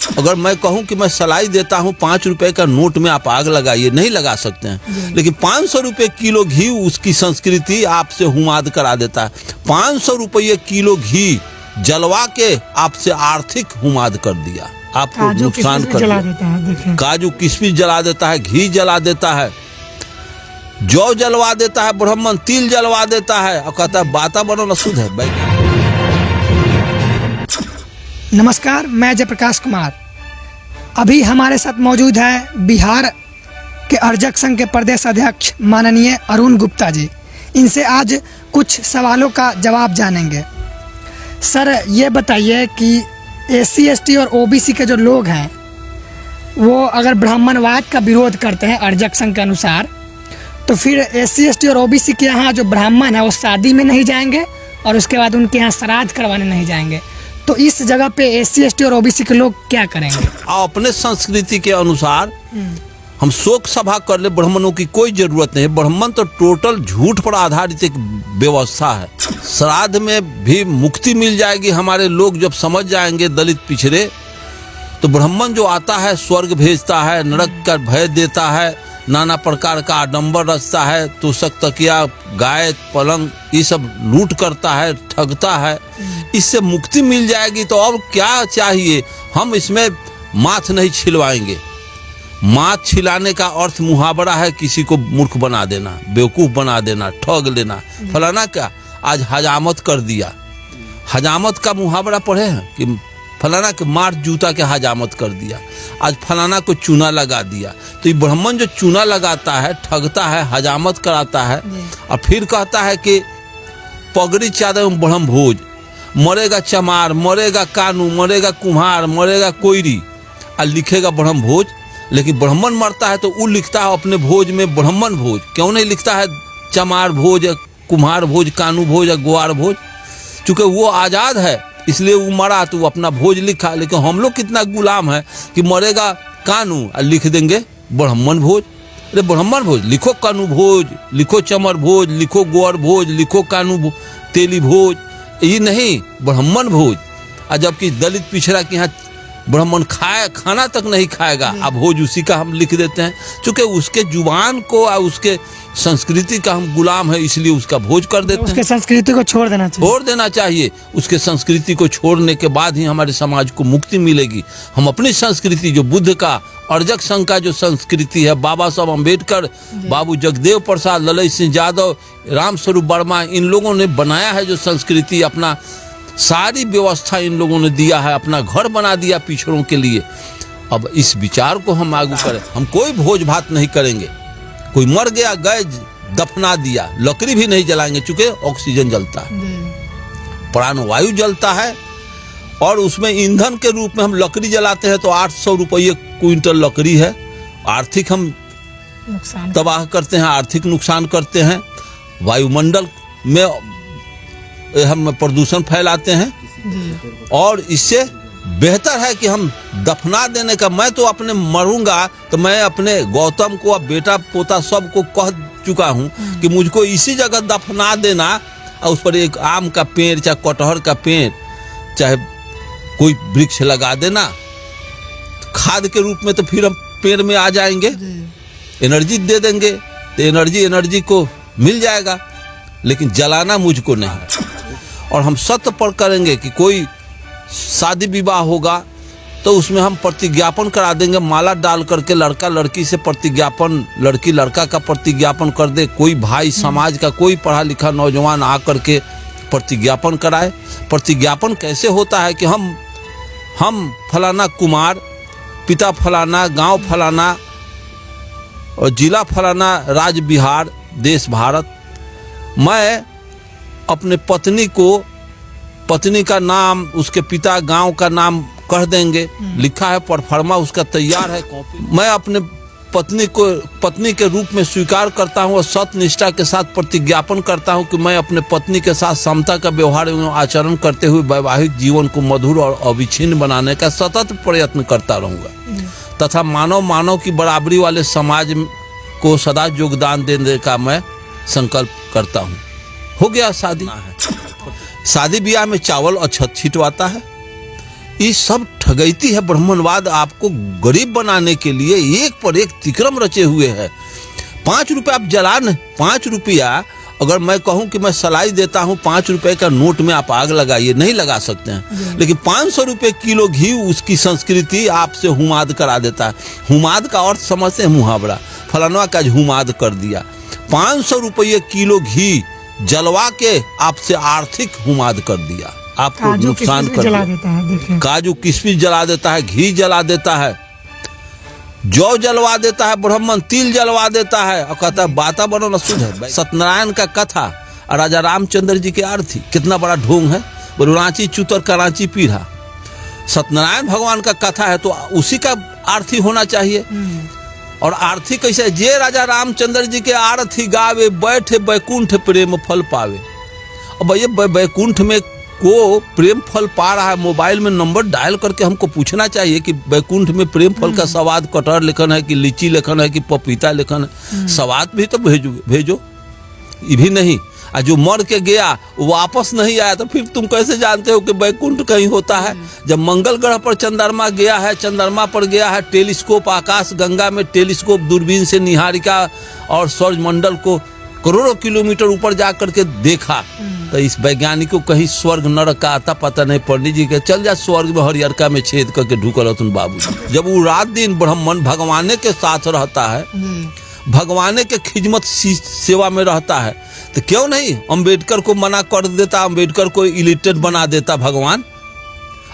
अगर मैं कहूं कि मैं सलाई देता हूं 5 रुपए का नोट में आप आग लगाइए, नहीं लगा सकते हैं, लेकिन 500 रुपए किलो घी उसकी संस्कृति आपसे हुमाद करा देता है। 500 रुपये किलो घी जलवा के आपसे आर्थिक हुमाद कर दिया, आपको नुकसान कर दिया। काजू किशमिश जला देता है, घी जला देता है, जौ जलवा देता है, ब्राह्मण तिल जलवा देता है और कहता है वातावरण अशुद्ध है। भाई नमस्कार, मैं जयप्रकाश कुमार। अभी हमारे साथ मौजूद है बिहार के अर्जक संघ के प्रदेश अध्यक्ष माननीय अरुण गुप्ता जी। इनसे आज कुछ सवालों का जवाब जानेंगे। सर, ये बताइए कि SC ST और OBC के जो लोग हैं वो अगर ब्राह्मणवाद का विरोध करते हैं अर्जक संघ के अनुसार, तो फिर SC ST और OBC के यहाँ जो ब्राह्मण है वो शादी में नहीं जाएंगे और उसके बाद उनके यहाँ श्राद्ध करवाने नहीं जाएंगे। तो इस जगह पे SC ST और OBC के लोग क्या करेंगे? अपने संस्कृति के अनुसार हम शोक सभा कर ले, ब्राह्मणों की कोई जरूरत नहीं है। ब्राह्मण तो टोटल झूठ पर आधारित एक व्यवस्था है। श्राद्ध में भी मुक्ति मिल जाएगी। हमारे लोग जब समझ जाएंगे दलित पिछड़े, तो ब्राह्मण जो आता है स्वर्ग भेजता है, नरक का भय देता है, नाना प्रकार का आडंबर रचता है, तोशक तकिया गाय पलंग ये सब लूट करता है, ठगता है। इससे मुक्ति मिल जाएगी तो अब क्या चाहिए? हम इसमें माथ नहीं छिलवाएंगे। माथ छिलाने का अर्थ मुहावरा है किसी को मूर्ख बना देना, बेवकूफ बना देना, ठग लेना। फलाना क्या आज हजामत कर दिया। हजामत का मुहावरा पढ़े हैं कि फलाना के मार जूता के हजामत कर दिया, आज फलाना को चूना लगा दिया। तो ये ब्राह्मण जो चूना लगाता है, ठगता है, हजामत कराता है और फिर कहता है कि पगड़ी चादर में ब्रह्म भोज, मरेगा चमार, मरेगा कानू, मरेगा कुम्हार, मरेगा कोयरी और लिखेगा ब्रह्म भोज। लेकिन ब्राह्मण मरता है तो वो लिखता है अपने भोज में ब्राह्मण भोज, क्यों नहीं लिखता है चमार भोज, कुम्हार भोज, कानू भोज या ग्वार भोज? चूंकि वो आज़ाद है इसलिए वो मरा तो वो अपना भोज लिखा। लेकिन हम लोग कितना गुलाम है कि मरेगा कानू और लिख देंगे ब्राह्मण भोज। अरे ब्राह्मण भोज लिखो, कानू भोज लिखो, चमर भोज लिखो, ग्वार भोज लिखो, कानू तेली भोज, ये नहीं ब्राह्मण भोज। और जबकि दलित पिछड़ा के यहाँ ब्राह्मण खाना तक नहीं खाएगा, अब भोज उसी का हम लिख देते हैं। चूंकि उसके जुबान को और उसके संस्कृति का हम गुलाम है इसलिए उसका भोज कर देते हैं। उसके संस्कृति को छोड़ देना चाहिए। उसके संस्कृति को छोड़ने के बाद ही हमारे समाज को मुक्ति मिलेगी। हम अपनी संस्कृति जो बुद्ध का अर्जक संघ का जो संस्कृति है, बाबा साहब अम्बेडकर, बाबू जगदेव प्रसाद, ललित सिंह यादव, राम स्वरूप वर्मा, इन लोगों ने बनाया है जो संस्कृति, अपना सारी व्यवस्था इन लोगों ने दिया है, अपना घर बना दिया पिछड़ों के लिए। अब इस विचार को हम आगू करें। हम कोई भोज भात नहीं करेंगे। कोई मर गया, गए, दफना दिया, लकड़ी भी नहीं जलाएंगे चूंकि ऑक्सीजन जलता है, प्राणवायु जलता है और उसमें ईंधन के रूप में हम लकड़ी जलाते हैं तो 800 रुपये क्विंटल लकड़ी है। आर्थिक हम तबाह करते हैं, आर्थिक नुकसान करते हैं। वायुमंडल में हम प्रदूषण फैलाते हैं और इससे बेहतर है कि हम दफना देने का। मैं तो अपने मरूंगा तो मैं अपने गौतम को, अब बेटा पोता सबको कह चुका हूं कि मुझको इसी जगह दफना देना और उस पर एक आम का पेड़, चाहे कटहर का पेड़, चाहे कोई वृक्ष लगा देना खाद के रूप में। तो फिर हम पेड़ में आ जाएंगे, एनर्जी दे देंगे तो एनर्जी को मिल जाएगा। लेकिन जलाना मुझको नहीं। और हम सत्य पर करेंगे कि कोई शादी विवाह होगा तो उसमें हम प्रतिज्ञापन करा देंगे, माला डाल करके लड़का लड़की से प्रतिज्ञापन, लड़की लड़का का प्रतिज्ञापन कर दे। कोई भाई समाज का कोई पढ़ा लिखा नौजवान आ करके प्रतिज्ञापन कराए। प्रतिज्ञापन कैसे होता है कि हम फलाना कुमार, पिता फलाना, गांव फलाना और जिला फलाना, राज्य बिहार, देश भारत, मैं अपने पत्नी का नाम, उसके पिता गांव का नाम कह देंगे, लिखा है परफॉर्मा उसका तैयार है कॉपी। मैं अपने पत्नी के रूप में स्वीकार करता हूं और सत्य निष्ठा के साथ प्रतिज्ञापन करता हूं कि मैं अपने पत्नी के साथ समता का व्यवहार एवं आचरण करते हुए वैवाहिक जीवन को मधुर और अविच्छिन्न बनाने का सतत प्रयत्न करता रहूंगा तथा मानव की बराबरी वाले समाज को सदा योगदान देने का मैं संकल्प करता हूँ। हो गया शादी ब्याह में चावल अछत छिटवाता है, ये सब ठगैती है ब्राह्मणवाद आपको गरीब बनाने के लिए एक पर एक तिक्रम रचे हुए है। 5 रुपये आप जलान, 5 रुपया अगर मैं कहूं कि मैं सलाई देता हूं 5 रुपए का नोट में आप आग लगाइए, नहीं लगा सकते हैं। लेकिन 500 रुपये किलो घी उसकी संस्कृति आपसे हुमाद करा देता है। हुमाद का अर्थ समझते हैं मुहावरा, फलाना का हुमाद कर दिया। 500 रुपये किलो घी जलवा के आपसे आर्थिक हुमाद कर दिया, आपको नुकसान कर दिया। काजू किशमिश जला देता है, घी जला देता है, जौ जलवा देता है ब्राह्मण, तिल जलवा देता है और कहता है वातावरण अशुद्ध है। सत्यनारायण का कथा और राजा रामचंद्र जी की आरती, कितना बड़ा ढोंग है। बोलो रांची चूतर कराची पीढ़ा, सत्यनारायण भगवान का कथा है तो उसी का आरती होना चाहिए। और आरती कैसे, जे राजा रामचंद्र जी के आरती गावे बैठे बैकुंठ प्रेम फल पावे। अब ये बैकुंठ में को प्रेम फल पा रहा है, मोबाइल में नंबर डायल करके हमको पूछना चाहिए कि बैकुंठ में प्रेम फल का स्वाद कटहर लेखन है कि लीची लेखन है कि पपीता लेखन है। स्वाद भी तो भेजो, ये भी नहीं। और जो मर के गया वो वापस नहीं आया तो फिर तुम कैसे जानते हो कि बैकुंठ कहीं होता है। जब मंगल ग्रह पर चंद्रमा गया है, चंद्रमा पर गया है, टेलीस्कोप आकाश गंगा में टेलीस्कोप दूरबीन से निहारिका और सौरमंडल को करोड़ों किलोमीटर ऊपर जा करके देखा, तो इस वैज्ञानिक को कहीं स्वर्ग नरक का आता पता नहीं। पंडित जी के चल जा स्वर्ग में हरियरका में छेद करके ढुकल तुम बाबू। जब वो रात दिन ब्राह्मण भगवाने के साथ रहता है, भगवाने के खिदमत सेवा में रहता है, तो क्यों नहीं अंबेडकर को मना कर देता, अंबेडकर को इलिटरेट बना देता भगवान।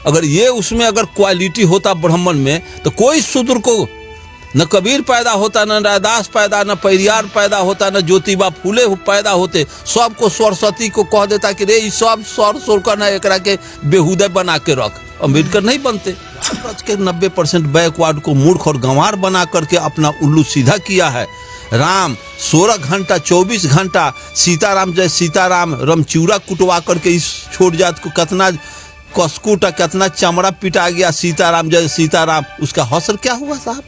अगर ये उसमें अगर क्वालिटी होता ब्राह्मण में तो कोई शूद्र को न कबीर पैदा होता, न रायदास पैदा, न पेरियार पैदा होता, न ज्योतिबा फूले पैदा होते। सबको सरस्वती को कह देता कि रे सब सौर सोरकर न एकरा के बेहुदा बना के रख, अम्बेडकर नहीं बनते। के 90% बैकवर्ड को मूर्ख और गंवार बना करके अपना उल्लू सीधा किया है। राम 16 घंटा 24 घंटा सीताराम जय सीताराम रमचूरा कुटवा करके इस छोट जात को कितना कसकूटा, कितना चमड़ा पिटा गया। सीताराम जय सीताराम, उसका हौसर क्या हुआ साहब?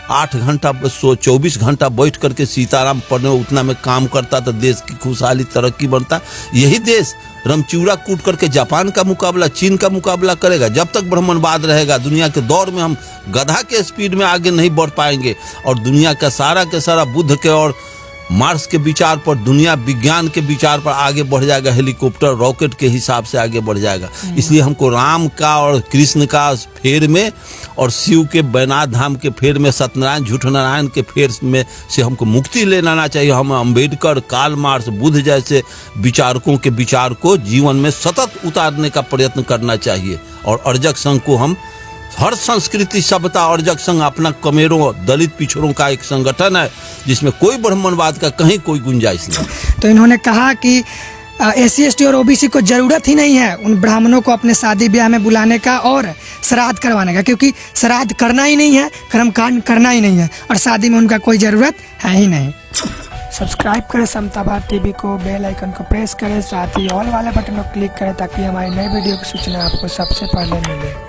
8 घंटा 24 घंटा बैठ करके सीताराम पढ़ने उतना में काम करता तो देश की खुशहाली तरक्की बनता। यही देश रमचूरा कूट करके जापान का मुकाबला, चीन का मुकाबला करेगा। जब तक ब्राह्मणवाद रहेगा दुनिया के दौर में हम गधा के स्पीड में आगे नहीं बढ़ पाएंगे। और दुनिया का सारा बुद्ध के और मार्स के विचार पर, दुनिया विज्ञान के विचार पर आगे बढ़ जाएगा। हेलीकॉप्टर रॉकेट के हिसाब से आगे बढ़ जाएगा। इसलिए हमको राम का और कृष्ण का फेर में और शिव के बैनाथ धाम के फेर में, सत्यनारायण झूठ नारायण के फेर में से हमको मुक्ति लेना चाहिए। हम अंबेडकर, कार्ल मार्क्स, बुद्ध जैसे विचारकों के विचार को जीवन में सतत उतारने का प्रयत्न करना चाहिए। और अर्जक संघ को हम हर संस्कृति सभ्यता अर्जक संघ अपना कमेरों दलित पिछड़ों का एक संगठन है जिसमें कोई ब्राह्मणवाद का कहीं कोई गुंजाइश नहीं। तो इन्होंने कहा कि SC ST और OBC को जरूरत ही नहीं है उन ब्राह्मणों को अपने शादी ब्याह में बुलाने का और श्राद्ध करवाने का, क्योंकि श्राद्ध करना ही नहीं है, कर्मकांड करना ही नहीं है और शादी में उनका कोई ज़रूरत है ही नहीं। सब्सक्राइब करें समतावाद TV को, बेल आइकन को प्रेस करें, साथ ही ऑल वाले बटन को क्लिक करें ताकि हमारी नई वीडियो की सूचना आपको सबसे पहले मिले।